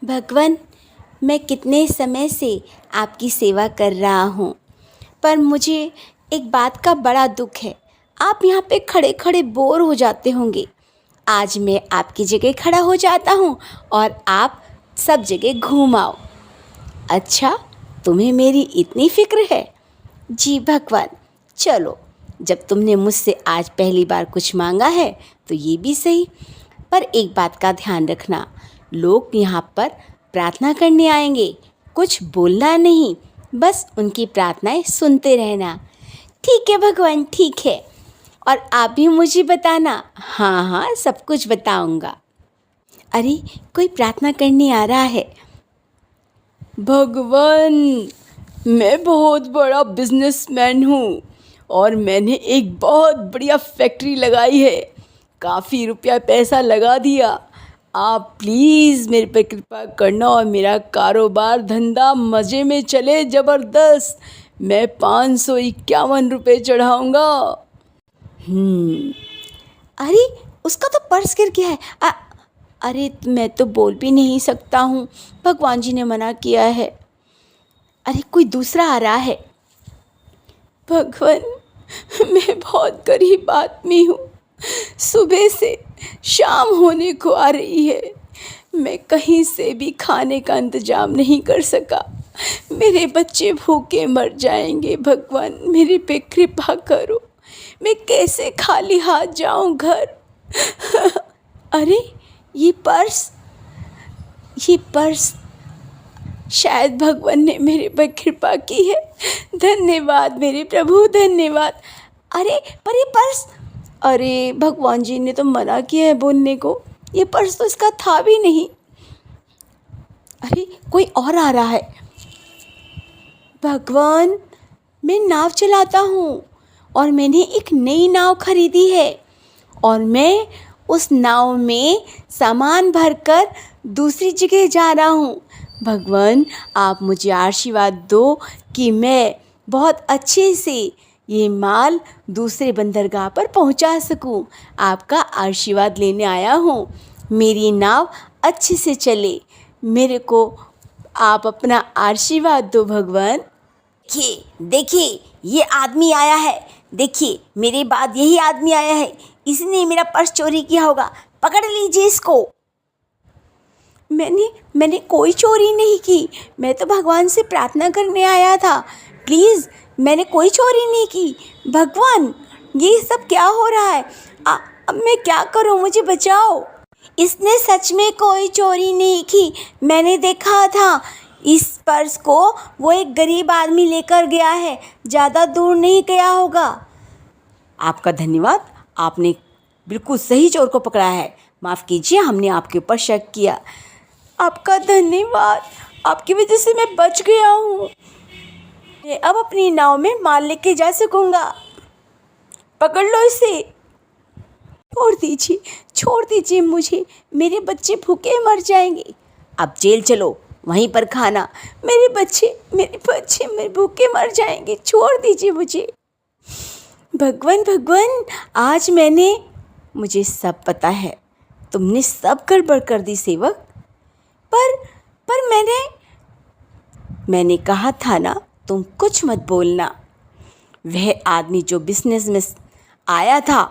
भगवान, मैं कितने समय से आपकी सेवा कर रहा हूँ, पर मुझे एक बात का बड़ा दुख है। आप यहाँ पे खड़े खड़े बोर हो जाते होंगे। आज मैं आपकी जगह खड़ा हो जाता हूँ और आप सब जगह घूम आओ। अच्छा, तुम्हें मेरी इतनी फ़िक्र है? जी भगवान, चलो, जब तुमने मुझसे आज पहली बार कुछ मांगा है तो ये भी सही। पर एक बात का ध्यान रखना, लोग यहाँ पर प्रार्थना करने आएंगे, कुछ बोलना नहीं, बस उनकी प्रार्थनाएं सुनते रहना। ठीक है भगवान, ठीक है। और आप भी मुझे बताना। हाँ हाँ, सब कुछ बताऊंगा। अरे, कोई प्रार्थना करने आ रहा है। भगवान, मैं बहुत बड़ा बिजनेसमैन हूँ और मैंने एक बहुत बढ़िया फैक्ट्री लगाई है। काफ़ी रुपया पैसा लगा दिया। आप प्लीज़ मेरे पे कृपा करना और मेरा कारोबार धंधा मज़े में चले ज़बरदस्त। मैं 551 रुपये चढ़ाऊँगा। अरे, उसका तो पर्स गिर गया है। अरे, मैं तो बोल भी नहीं सकता हूँ, भगवान जी ने मना किया है। अरे, कोई दूसरा आ रहा है। भगवान, मैं बहुत गरीब आदमी हूँ। सुबह से शाम होने को आ रही है, मैं कहीं से भी खाने का इंतज़ाम नहीं कर सका। मेरे बच्चे भूखे मर जाएंगे। भगवान, मेरे पे कृपा करो। मैं कैसे खाली हाथ जाऊं घर? अरे, ये पर्स शायद भगवान ने मेरे पर कृपा की है। धन्यवाद मेरे प्रभु, धन्यवाद। अरे, पर ये पर्स, अरे, भगवान जी ने तो मना किया है बोलने को। ये पर्स तो इसका था भी नहीं। अरे, कोई और आ रहा है। भगवान, मैं नाव चलाता हूँ और मैंने एक नई नाव खरीदी है और मैं उस नाव में सामान भरकर दूसरी जगह जा रहा हूँ। भगवान, आप मुझे आशीर्वाद दो कि मैं बहुत अच्छे से ये माल दूसरे बंदरगाह पर पहुँचा सकूँ। आपका आशीर्वाद लेने आया हूँ, मेरी नाव अच्छे से चले। मेरे को आप अपना आशीर्वाद दो भगवान। देखिए देखिए, ये आदमी आया है। देखिए, मेरे बाद यही आदमी आया है। इसने मेरा पर्स चोरी किया होगा। पकड़ लीजिए इसको। मैंने कोई चोरी नहीं की। मैं तो भगवान से प्रार्थना करने आया था। प्लीज़, मैंने कोई चोरी नहीं की। भगवान, ये सब क्या हो रहा है? अब मैं क्या करूं? मुझे बचाओ। इसने सच में कोई चोरी नहीं की। मैंने देखा था। इस पर्स को वो एक गरीब आदमी लेकर गया है। ज़्यादा दूर नहीं गया होगा। आपका धन्यवाद, आपने बिल्कुल सही चोर को पकड़ा है। माफ़ कीजिए, हमने आपके ऊपर शक किया। आपका धन्यवाद, आपकी वजह से मैं बच गया हूँ। मैं अब अपनी नाव में माल लेके जा सकूँगा। पकड़ लो इसे। छोड़ दीजिए मुझे। मेरे बच्चे भूखे मर जाएंगे। अब जेल चलो, वहीं पर खाना। मेरे बच्चे भूखे मर जाएंगे। छोड़ दीजिए मुझे। भगवान, आज मुझे सब पता है। तुमने सब गड़बड़ कर दी सेवक। पर मैंने कहा था ना, तुम कुछ मत बोलना। वह आदमी जो बिजनेस में आया था,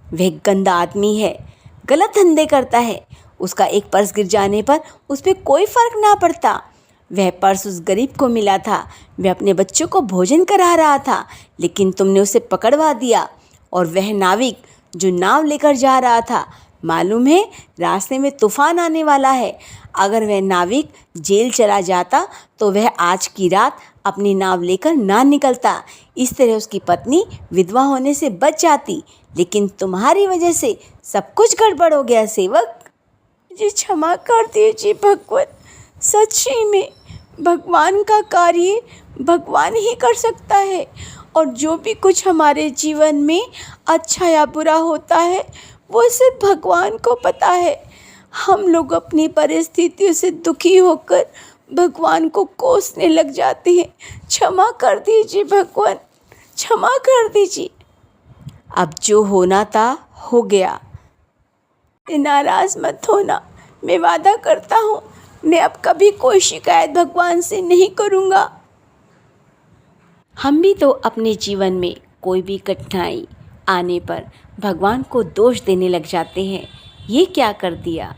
वह गंदा आदमी है, गलत धंधे करता है। उसका एक पर्स गिर जाने पर उस पर कोई फ़र्क ना पड़ता। वह पर्स उस गरीब को मिला था। वह अपने बच्चों को भोजन करा रहा था, लेकिन तुमने उसे पकड़वा दिया। और वह नाविक जो नाव लेकर जा रहा था, मालूम है रास्ते में तूफान आने वाला है। अगर वह नाविक जेल चला जाता तो वह आज की रात अपनी नाव लेकर ना निकलता। इस तरह उसकी पत्नी विधवा होने से बच जाती। लेकिन तुम्हारी वजह से सब कुछ गड़बड़ हो गया सेवक। मुझे क्षमा कर दीजिए भगवान। सच्ची में भगवान का कार्य भगवान ही कर सकता है, और जो भी कुछ हमारे जीवन में अच्छा या बुरा होता है वो सिर्फ भगवान को पता है। हम लोग अपनी परिस्थितियों से दुखी होकर भगवान को कोसने लग जाते हैं। क्षमा कर दीजिए भगवान, क्षमा कर दीजिए। अब जो होना था हो गया। नाराज़ मत होना। मैं वादा करता हूँ मैं अब कभी कोई शिकायत भगवान से नहीं करूँगा। हम भी तो अपने जीवन में कोई भी कठिनाई आने पर भगवान को दोष देने लग जाते हैं, ये क्या कर दिया।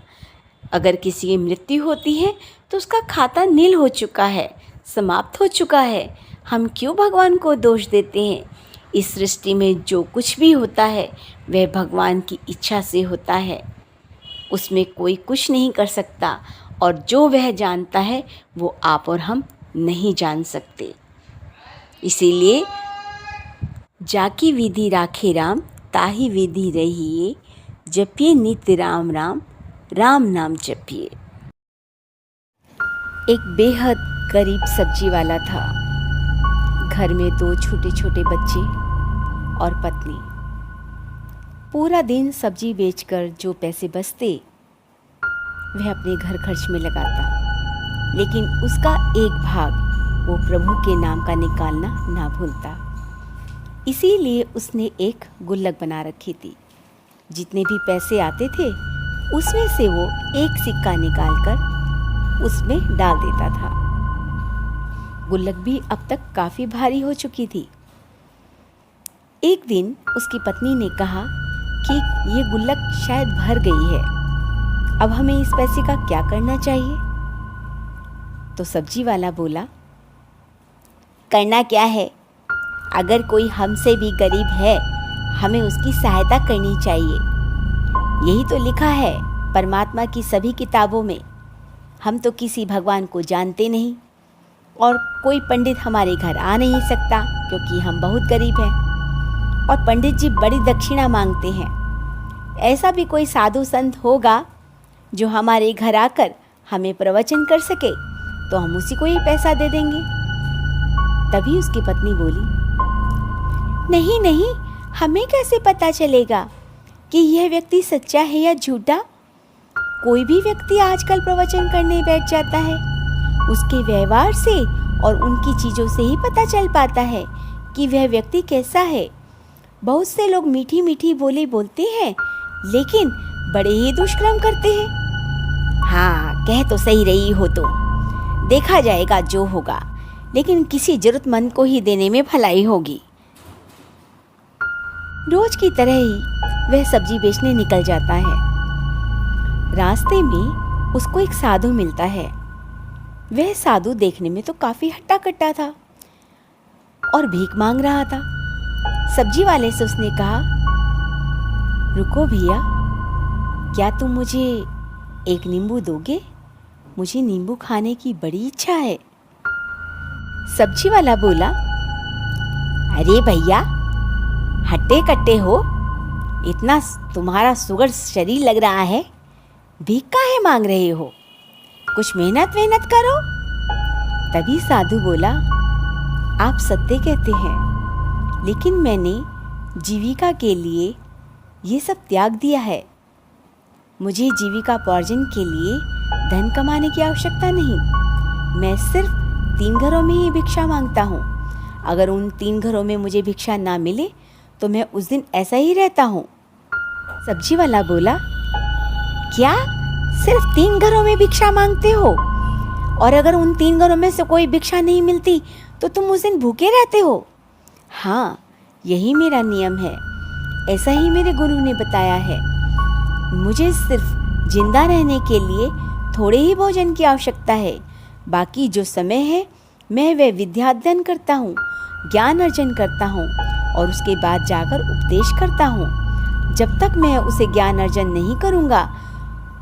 अगर किसी की मृत्यु होती है तो उसका खाता नील हो चुका है, समाप्त हो चुका है। हम क्यों भगवान को दोष देते हैं। इस सृष्टि में जो कुछ भी होता है वह भगवान की इच्छा से होता है, उसमें कोई कुछ नहीं कर सकता, और जो वह जानता है वो आप और हम नहीं जान सकते। इसीलिए जाकी विधि राखे राम, ताही विधि रहिए, जपिए नित्य राम राम, राम नाम जपिए। एक बेहद गरीब सब्जी वाला था। घर में 2 छोटे छोटे बच्चे और पत्नी। पूरा दिन सब्जी बेचकर जो पैसे बचते वह अपने घर खर्च में लगाता, लेकिन उसका एक भाग वो प्रभु के नाम का निकालना ना भूलता। इसीलिए उसने एक गुल्लक बना रखी थी। जितने भी पैसे आते थे उसमें से वो एक सिक्का निकालकर उसमें डाल देता था। गुल्लक भी अब तक काफ़ी भारी हो चुकी थी। एक दिन उसकी पत्नी ने कहा कि ये गुल्लक शायद भर गई है, अब हमें इस पैसे का क्या करना चाहिए। तो सब्जी वाला बोला, करना क्या है, अगर कोई हमसे भी गरीब है हमें उसकी सहायता करनी चाहिए। यही तो लिखा है परमात्मा की सभी किताबों में। हम तो किसी भगवान को जानते नहीं, और कोई पंडित हमारे घर आ नहीं सकता क्योंकि हम बहुत गरीब हैं, और पंडित जी बड़ी दक्षिणा मांगते हैं। ऐसा भी कोई साधु संत होगा जो हमारे घर आकर हमें प्रवचन कर सके तो हम उसी को ही पैसा दे देंगे। तभी उसकी पत्नी बोली, नहीं नहीं, हमें कैसे पता चलेगा कि यह व्यक्ति सच्चा है या झूठा। कोई भी व्यक्ति आजकल प्रवचन करने बैठ जाता है, उसके व्यवहार से और उनकी चीज़ों से ही पता चल पाता है कि वह व्यक्ति कैसा है। बहुत से लोग मीठी मीठी बोली बोलते हैं लेकिन बड़े ही दुष्कर्म करते हैं। हाँ, कह तो सही रही हो, तो देखा जाएगा जो होगा, लेकिन किसी जरूरतमंद को ही देने में भलाई होगी। रोज की तरह ही वह सब्जी बेचने निकल जाता है। रास्ते में उसको एक साधु मिलता है। वह साधु देखने में तो काफी हट्टा कट्टा था और भीख मांग रहा था। सब्जी वाले से उसने कहा, रुको भैया, क्या तुम मुझे एक नींबू दोगे? मुझे नींबू खाने की बड़ी इच्छा है। सब्जी वाला बोला, अरे भैया, हट्टे कट्टे हो, इतना तुम्हारा सुगर शरीर लग रहा है, भीख काहे मांग रहे हो? कुछ मेहनत करो। तभी साधु बोला, आप सत्य कहते हैं, लेकिन मैंने जीविका के लिए ये सब त्याग दिया है। मुझे जीविकापार्जन के लिए धन कमाने की आवश्यकता नहीं। मैं सिर्फ 3 घरों में ही भिक्षा मांगता हूँ। अगर उन 3 घरों में मुझे भिक्षा ना मिले तो मैं उस दिन ऐसा ही रहता हूँ। सब्जी वाला बोला, क्या सिर्फ 3 घरों में भिक्षा मांगते हो? और अगर उन 3 घरों में से कोई भिक्षा नहीं मिलती तो तुम उस दिन भूखे रहते हो? हाँ, यही मेरा नियम है, ऐसा ही मेरे गुरु ने बताया है। मुझे सिर्फ जिंदा रहने के लिए थोड़े ही भोजन की आवश्यकता है। बाकी जो समय है मैं वह विद्या अध्ययन करता हूँ, ज्ञान अर्जन करता हूँ और उसके बाद जाकर उपदेश करता हूँ। जब तक मैं उसे ज्ञान अर्जन नहीं करूँगा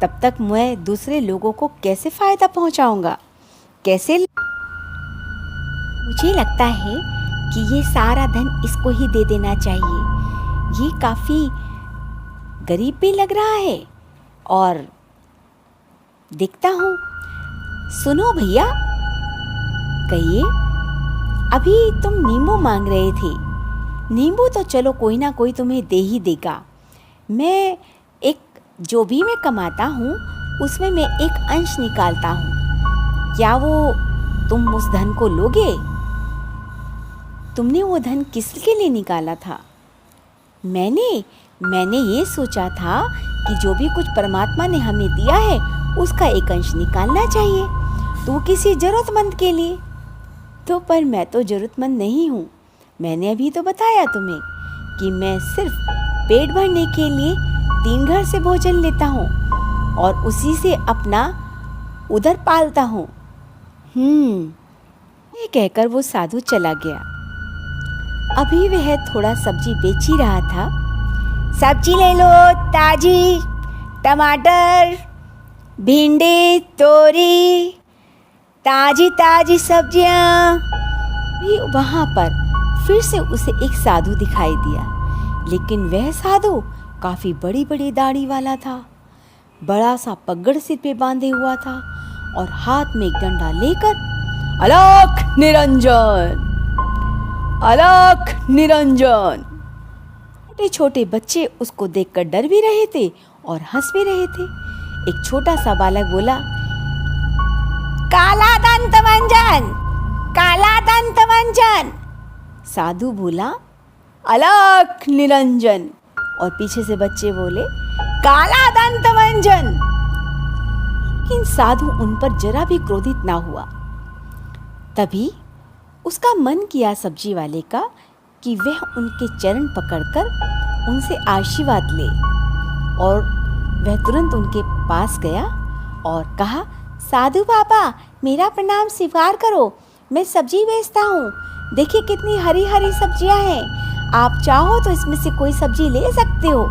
तब तक मैं दूसरे लोगों को कैसे फ़ायदा पहुँचाऊँगा? कैसे? मुझे लगता है कि ये सारा धन इसको ही दे देना चाहिए। ये काफ़ी गरीब भी लग रहा है और दिखता हूँ। सुनो भैया, कहिए, अभी तुम नींबू मांग रहे थे। नींबू तो चलो कोई ना कोई तुम्हें दे ही देगा। मैं जो भी मैं कमाता हूँ उसमें मैं एक अंश निकालता हूँ। क्या वो तुम उस धन को लोगे? तुमने वो धन किसके लिए निकाला था? मैंने ये सोचा था कि जो भी कुछ परमात्मा ने हमें दिया है उसका एक अंश निकालना चाहिए, तो किसी ज़रूरतमंद के लिए। तो पर मैं तो ज़रूरतमंद नहीं हूँ। मैंने अभी तो बताया तुम्हें कि मैं सिर्फ पेट भरने के लिए 3 घर से भोजन लेता हूँ और उसी से अपना उदर पालता हूँ। ये कहकर वो साधु चला गया। अभी वह थोड़ा सब्जी बेच ही रहा था। सब्जी ले लो, ताजी टमाटर, भिंडी, तोरी, ताजी ताजी सब्जियाँ। वहाँ पर फिर से उसे एक साधु दिखाई दिया, लेकिन वह साधु काफ़ी बड़ी बड़ी दाढ़ी वाला था, बड़ा सा पगड़ सिर पे बांधे हुआ था और हाथ में एक डंडा लेकर अलख निरंजन, अलख निरंजन। छोटे छोटे बच्चे उसको देखकर डर भी रहे थे और हंस भी रहे थे। एक छोटा सा बालक बोला, काला दंत मंजन, काला दंत मंजन। साधु बोला, अलख निरंजन। और पीछे से बच्चे बोले, काला दंत मंजन। लेकिन साधु उन पर जरा भी क्रोधित ना हुआ। तभी उसका मन किया सब्जी वाले का कि वह उनके चरण पकड़कर उनसे आशीर्वाद ले, और वह तुरंत उनके पास गया और कहा, साधु बाबा, मेरा प्रणाम स्वीकार करो। मैं सब्जी बेचता हूँ। देखिए कितनी हरी हरी सब्जियाँ हैं। आप चाहो तो इसमें से कोई सब्जी ले सकते हो।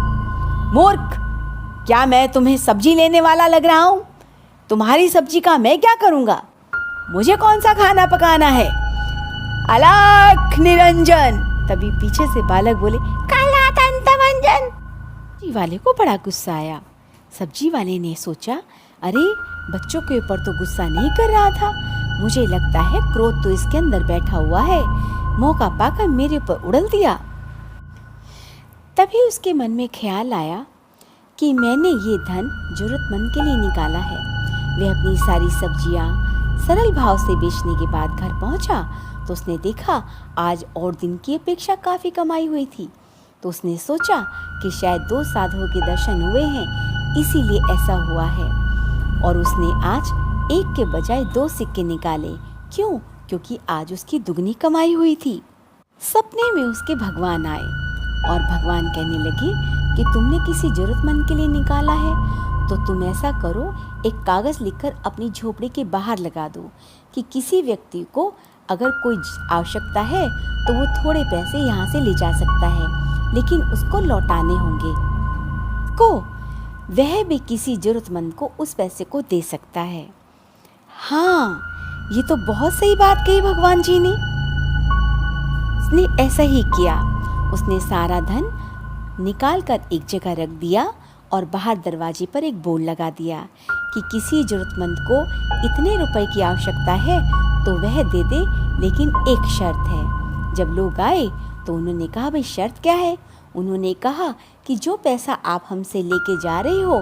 मूर्ख, क्या मैं तुम्हें सब्जी लेने वाला लग रहा हूँ? तुम्हारी सब्जी का मैं क्या करूँगा? मुझे कौन सा खाना पकाना है? अलख निरंजन। तभी पीछे से बालक बोले, काला दंत मंजन। सब्जी वाले को बड़ा गुस्सा आया। सब्जी वाले ने सोचा, अरे बच्चों के ऊपर तो गुस्सा नहीं कर रहा था, मुझे लगता है क्रोध तो इसके अंदर बैठा हुआ है, मौका पाकर मेरे ऊपर उड़ल दिया। तभी उसके मन में ख्याल आया कि मैंने ये धन जरूरतमंद के लिए निकाला है। वह अपनी सारी सब्जियां सरल भाव से बेचने के बाद घर पहुंचा तो उसने देखा आज और दिन की अपेक्षा काफ़ी कमाई हुई थी। तो उसने सोचा कि शायद 2 साधुओं के दर्शन हुए हैं, इसीलिए ऐसा हुआ है। और उसने आज 1 के बजाय 2 सिक्के निकाले। क्यों? क्योंकि आज उसकी दुगनी कमाई हुई थी। सपने में उसके भगवान आए और भगवान कहने लगे कि तुमने किसी जरूरतमंद के लिए निकाला है, तो तुम ऐसा करो, एक कागज़ लिखकर अपनी झोपड़ी के बाहर लगा दो कि किसी व्यक्ति को अगर कोई आवश्यकता है तो वो थोड़े पैसे यहाँ से ले जा सकता है, लेकिन उसको लौटाने होंगे। वह भी किसी जरूरतमंद को उस पैसे को दे सकता है। हाँ, ये तो बहुत सही बात कही भगवान जी ने। उसने ऐसा ही किया। उसने सारा धन निकाल कर एक जगह रख दिया और बाहर दरवाजे पर एक बोर्ड लगा दिया कि किसी जरूरतमंद को इतने रुपए की आवश्यकता है तो वह दे दे, लेकिन एक शर्त है। जब लोग आए तो उन्होंने कहा, भाई शर्त क्या है? उन्होंने कहा कि जो पैसा आप हमसे लेके जा रहे हो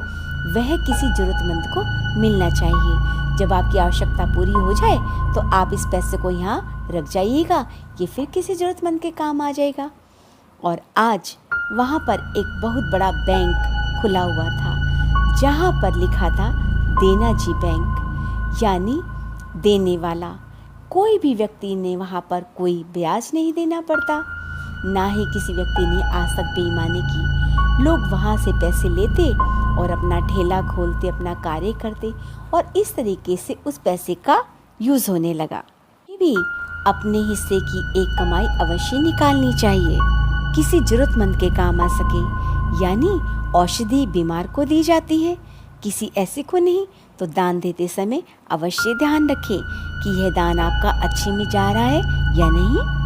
वह किसी ज़रूरतमंद को मिलना चाहिए। जब आपकी आवश्यकता पूरी हो जाए तो आप इस पैसे को यहाँ रख जाइएगा, ये फिर किसी ज़रूरतमंद के काम आ जाएगा। और आज वहाँ पर एक बहुत बड़ा बैंक खुला हुआ था जहाँ पर लिखा था देना जी बैंक, यानी देने वाला। कोई भी व्यक्ति ने वहाँ पर कोई ब्याज नहीं देना पड़ता, ना ही किसी व्यक्ति ने आज तक बेईमानी की। लोग वहाँ से पैसे लेते और अपना ठेला खोलते, अपना कार्य करते, और इस तरीके से उस पैसे का यूज़ होने लगा। ये भी अपने हिस्से की एक कमाई अवश्य निकालनी चाहिए, किसी जरूरतमंद के काम आ सके। यानी औषधि बीमार को दी जाती है, किसी ऐसे को नहीं। तो दान देते समय अवश्य ध्यान रखें कि यह दान आपका अच्छे में जा रहा है या नहीं।